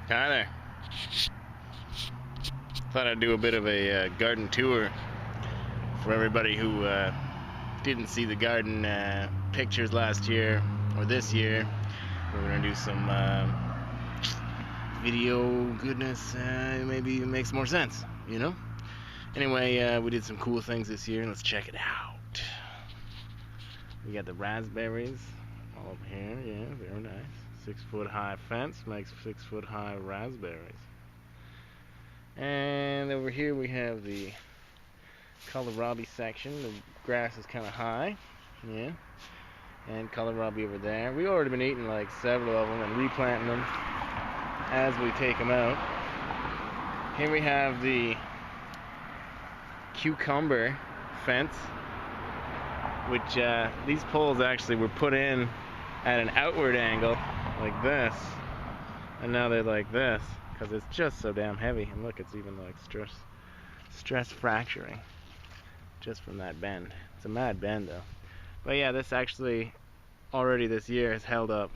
Hi there. Thought I'd do a bit of a garden tour for everybody who didn't see the garden pictures last year or this year. We're gonna do some video goodness, maybe it makes more sense, you know? Anyway, we did some cool things this year, and let's check it out. We got the raspberries all up here, yeah, very nice. 6-foot high fence makes 6-foot high raspberries. And over here we have the kohlrabi section. The grass is kind of high, yeah. And kohlrabi over there. We've already been eating like several of them and replanting them as we take them out. Here we have the cucumber fence, which these poles actually were put in at an outward angle like this, and now they're like this because it's just so damn heavy. And look, it's even like stress fracturing just from that bend. It's a mad bend though. But yeah, this actually already this year has held up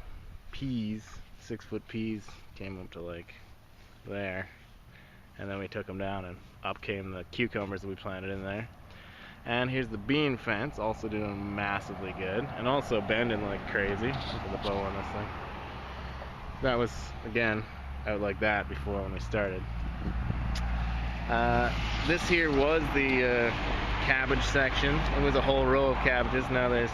peas. 6-foot peas came up to like there, and then we took them down and up came the cucumbers that we planted in there. And here's the bean fence, also doing massively good, and also bending like crazy. Look at the bow on this thing. That was, again, out like that before when we started. This here was the cabbage section. It was a whole row of cabbages. Now there's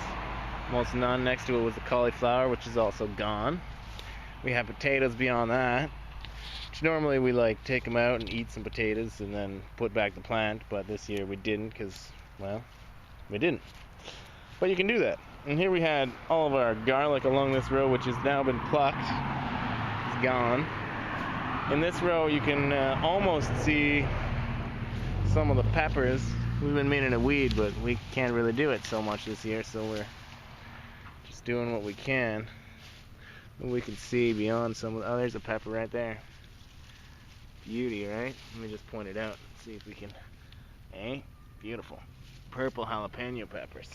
almost none. Next to it was the cauliflower, which is also gone. We have potatoes beyond that, which normally we like take them out and eat some potatoes and then put back the plant, but this year we didn't because, well, we didn't. But you can do that. And here we had all of our garlic along this row, which has now been plucked. It's gone. In this row you can almost see some of the peppers. We've been meaning to weed, but we can't really do it so much this year, so we're just doing what we can. And we can see beyond some of the, oh, there's a pepper right there. Beauty, right? Let me just point it out and see if we can, beautiful. Purple jalapeno peppers.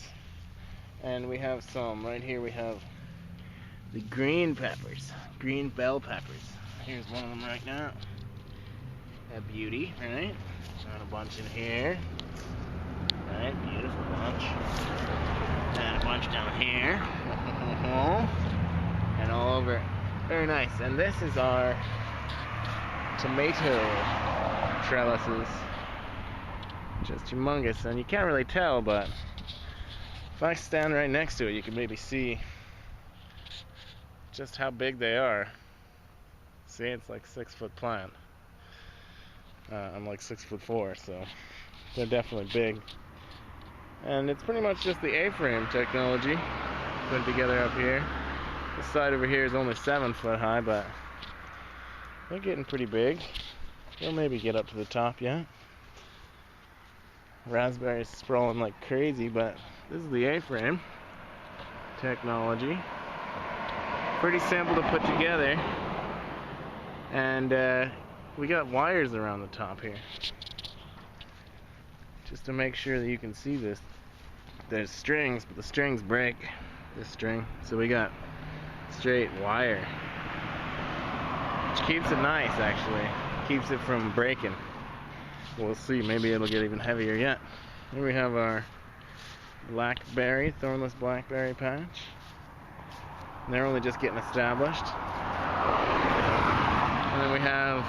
And we have some, right here we have the green peppers, green bell peppers. Here's one of them right now. A beauty, right? Got a bunch in here. Right, beautiful bunch. And a bunch down here. And all over. Very nice. And this is our tomato trellises. Just humongous. And you can't really tell, but if I stand right next to it, you can maybe see just how big they are. See, it's like 6-foot plant. I'm like 6'4", so they're definitely big. And it's pretty much just the A-frame technology put together up here. This side over here is only 7-foot high, but they're getting pretty big. They'll maybe get up to the top yet. Raspberries sprawling like crazy, but this is the A-frame technology. Pretty simple to put together. And we got wires around the top here, just to make sure that you can see this. There's strings, but the strings break this string, so we got straight wire, which keeps it nice, actually. Keeps it from breaking. We'll see, maybe it'll get even heavier yet. Here we have our blackberry, thornless blackberry patch. And they're only just getting established. And then we have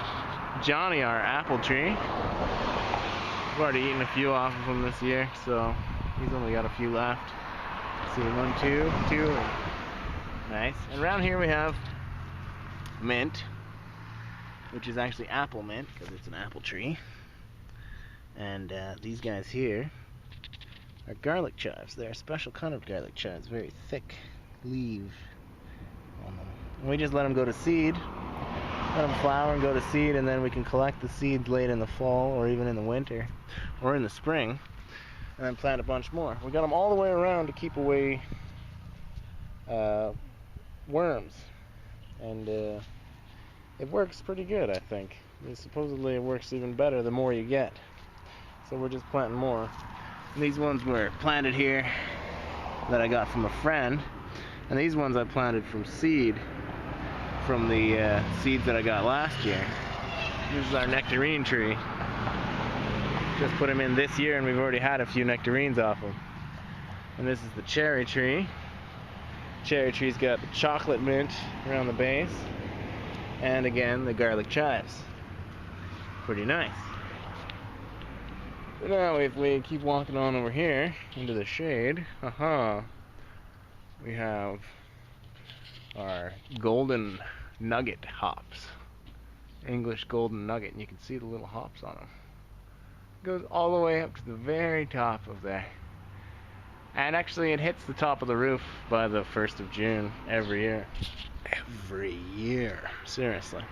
Johnny, our apple tree. We've already eaten a few off of him this year, so he's only got a few left. Let's see, 1, 2. Nice. And around here we have mint, which is actually apple mint because it's an apple tree. And these guys here are garlic chives. They're a special kind of garlic chives, very thick leaf on them. And we just let them go to seed. Let them flower and go to seed, and then we can collect the seeds late in the fall or even in the winter or in the spring and then plant a bunch more. We got them all the way around to keep away worms, and it works pretty good, I think. I mean, supposedly it works even better the more you get, so we're just planting more. And these ones were planted here that I got from a friend, and these ones I planted from seed from the seeds that I got last year. This is our nectarine tree. Just put them in this year and we've already had a few nectarines off them. And this is the cherry tree. Cherry tree's got the chocolate mint around the base. And again, the garlic chives. Pretty nice. So now if we keep walking on over here into the shade, we have our golden nugget hops. English golden nugget, and you can see the little hops on them. It goes all the way up to the very top of there. And actually it hits the top of the roof by the 1st of June every year. Every year. Seriously.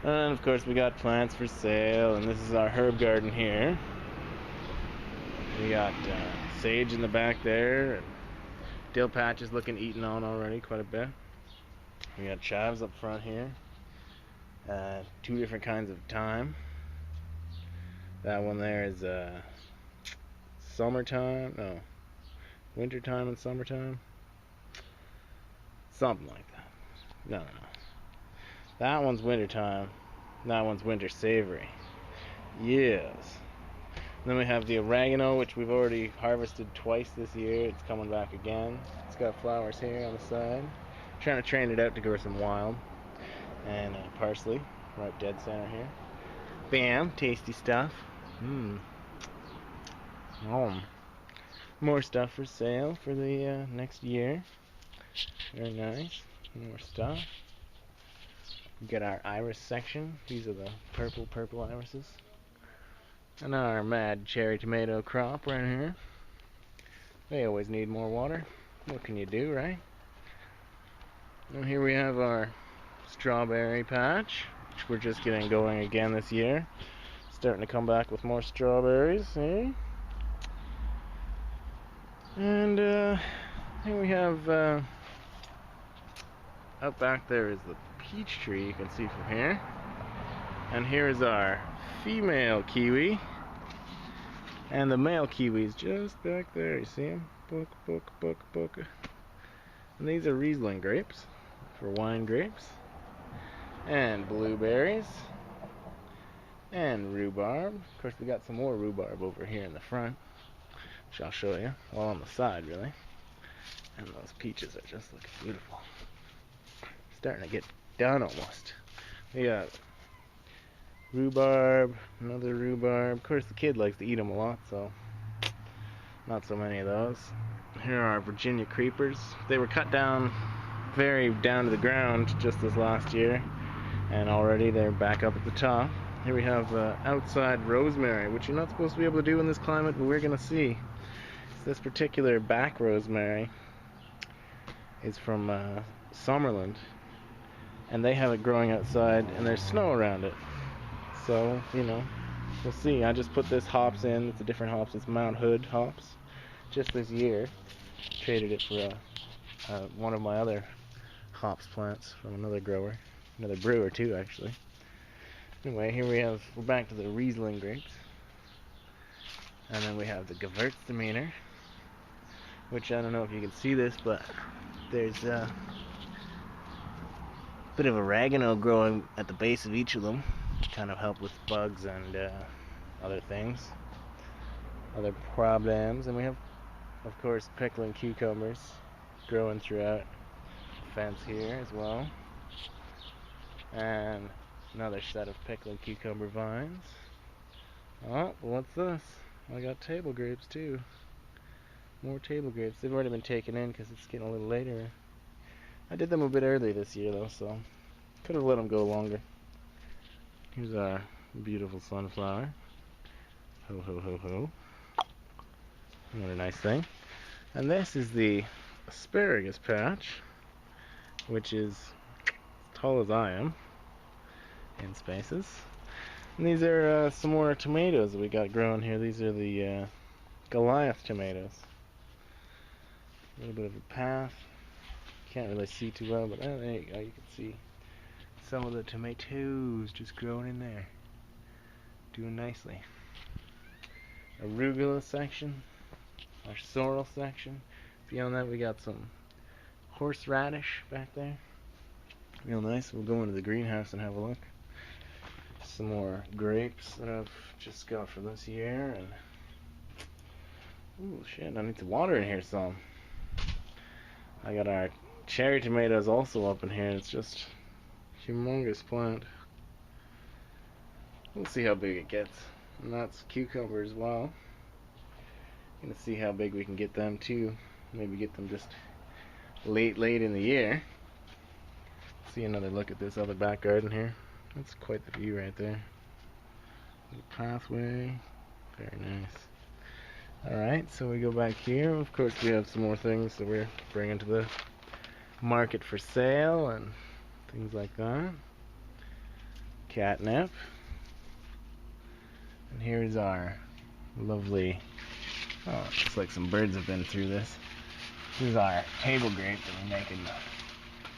And of course we got plants for sale, and this is our herb garden here. We got sage in the back there, and dill patches looking eaten on already quite a bit. We got chives up front here. 2 different kinds of thyme. That one there is summertime, no, wintertime and summertime. Something like that. No. That one's wintertime. That one's winter savory. Yes. Then we have the oregano, which we've already harvested twice this year. It's coming back again. It's got flowers here on the side. Trying to train it out to grow some wild. And parsley, right dead center here. Bam, tasty stuff. More stuff for sale for the next year. Very nice. More stuff. We got our iris section. These are the purple irises. And our mad cherry tomato crop right here. They always need more water. What can you do, right? And here we have our strawberry patch, which we're just getting going again this year. Starting to come back with more strawberries, see? And here we have out back there is the peach tree, you can see from here. And here is our female kiwi. And the male kiwi is just back there, you see him? Book. And these are Riesling grapes for wine grapes. And blueberries. And rhubarb. Of course, we got some more rhubarb over here in the front, which I'll show you. Well, on the side, really. And those peaches are just looking beautiful. Starting to get done almost. We got rhubarb, another rhubarb. Of course, the kid likes to eat them a lot, so not so many of those. Here are our Virginia creepers. They were cut down very down to the ground just this last year, and already they're back up at the top. Here we have outside rosemary, which you're not supposed to be able to do in this climate, but we're going to see. This particular back rosemary is from Summerland, and they have it growing outside, and there's snow around it. So, you know, we'll see. I just put this hops in. It's a different hops. It's Mount Hood hops. Just this year, traded it for one of my other hops plants from another grower, another brewer too, actually. Anyway, here we're back to the Riesling grapes, and then we have the Gewürztraminer, which I don't know if you can see this, but there's a bit of oregano growing at the base of each of them to kind of help with bugs and other things, other problems. And we have, of course, pickling cucumbers growing throughout the fence here as well, and another set of pickling cucumber vines. Oh, what's this? I got table grapes too. More table grapes. They've already been taken in because it's getting a little later. I did them a bit early this year though, so could have let them go longer. Here's our beautiful sunflower. Ho ho ho ho. Another nice thing. And this is the asparagus patch, which is as tall as I am in spaces. And these are some more tomatoes that we got growing here. These are the Goliath tomatoes. A little bit of a path. Can't really see too well, but there you go. You can see some of the tomatoes just growing in there. Doing nicely. Arugula section. Our sorrel section. Beyond that we got some horseradish back there. Real nice. We'll go into the greenhouse and have a look. Some more grapes that I've just got for this year, and ooh, shit, I need to water in here some. I got our cherry tomatoes also up in here. It's just humongous plant. We'll see how big it gets. And that's cucumber as well. Gonna see how big we can get them too. Maybe get them just late in the year. See another look at this other back garden here. That's quite the view right there. The pathway, very nice. Alright, so we go back here. Of course we have some more things that we're bringing to the market for sale and things like that. Catnip. And here's our lovely, oh, it looks like some birds have been through this. This is our table grape that we're making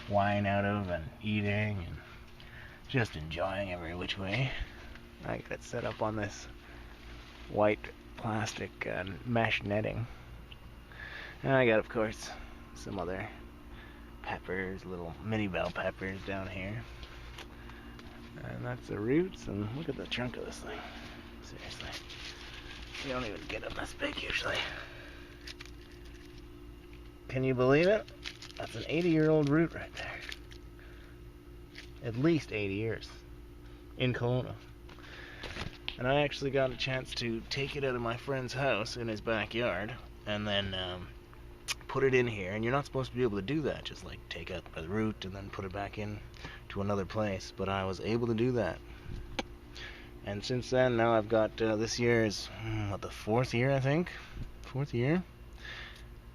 wine out of and eating and just enjoying every which way. I got it set up on this white plastic mesh netting. And I got, of course, some other peppers, little mini bell peppers down here. And that's the roots, and look at the trunk of this thing. Seriously. You don't even get them this big usually. Can you believe it? That's an 80-year-old root right there. At least 80 years. In Kelowna. And I actually got a chance to take it out of my friend's house in his backyard and then put it in here. And you're not supposed to be able to do that. Just like take out the root and then put it back in to another place. But I was able to do that. And since then, now I've got, this year is, what, the 4th year, I think? 4th year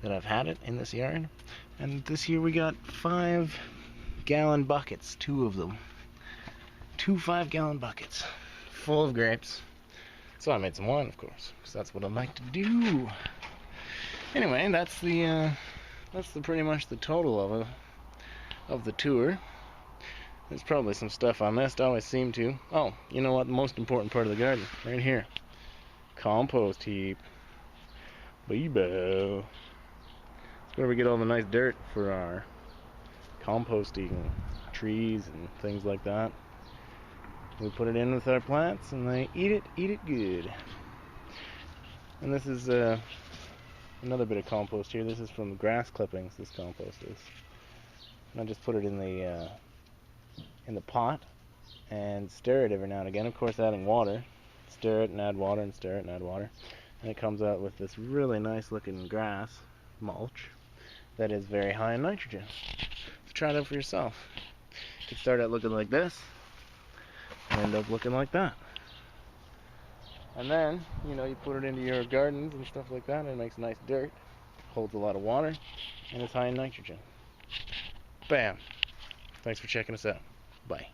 that I've had it in this yard. And this year we got 5-gallon buckets, 2 of them. 2 5-gallon buckets full of grapes. So I made some wine, of course, because that's what I like to do. Anyway, that's the pretty much the total of the tour. There's probably some stuff I missed. I always seem to. Oh, you know what? The most important part of the garden, right here. Compost heap. Bebo. It's where we get all the nice dirt for our composting trees and things like that. We put it in with our plants and they eat it good. And this is another bit of compost here. This is from grass clippings, this compost is. And I just put it in the pot and stir it every now and again, of course adding water. Stir it and add water and stir it and add water, and it comes out with this really nice looking grass mulch that is very high in nitrogen. So try it out for yourself. You can start out looking like this and end up looking like that, and then you put it into your gardens and stuff like that and it makes nice dirt, holds a lot of water, and it's high in nitrogen. Bam. Thanks for checking us out. Bye.